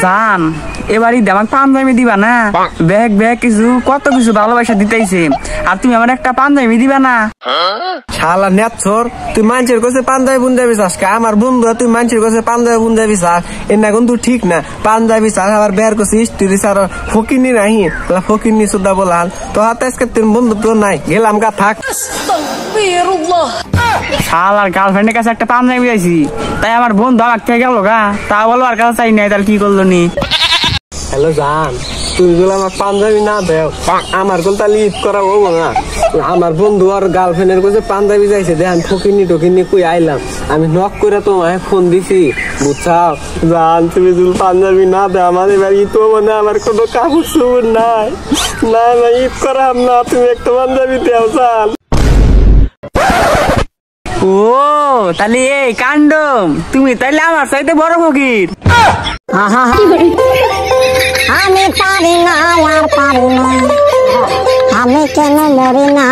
জান এবারই আমাকে পাঞ্জাবি দিবা না? ব্যাগ ব্যাগ কিছু কত কিছু ভালোবাসা দিতেছে, আর তুমি আমার একটা পাঞ্জাবি দিবা না? শালা নেচ্ছর, তুই মানুষের কাছে পাঞ্জাবি বুঞ্জাবি চাস? আমার বন্ধু তুই মানুষের কাছে পাঞ্জাবি বুঞ্জাবি চাস? এনা কিন্তু ঠিক না। পাঞ্জাবি চাস আবার বের করছে স্ত্রী চার ফকিনি নাহি, ফকিনি সুদ্ধা বলাল তো হাতে আজকে তোর বন্ধু তো নাই, গেলাম গা থাক। শালার গার্লফ্রেন্ডের কাছে একটা পাঞ্জাবি আইছি, তাই আমার বন্ধু আমার থেকে গেল গা, তা বলো আর কাছে চাই নাই, তাহলে কি করলো নি? হ্যালো জান, তুই গুলো আমার পাঞ্জাবি না দেও, আমার গোল তাহলে ঈদ করা হবো না। আমার বন্ধু আর গার্লফ্রেন্ডের কাছে পাঞ্জাবি যাইছে, দেখেন ফকিনি টকিনি কই আইলাম, আমি নক করে তোমায় ফোন দিছি, বুঝছাও? জান তুমি যদি পাঞ্জাবি না দে আমার এবার ঈদ হবো না, আমার কোনো কাপড় চোপড় নাই, না না ঈদ করাম না, তুমি একটা পাঞ্জাবি দেও জান। ও তাহলে এই কাণ্ড, তুমি তাইলে আমার চাইতে বড় ফকির। আমি পারি না আর পারি না, আমি কেন মরি না।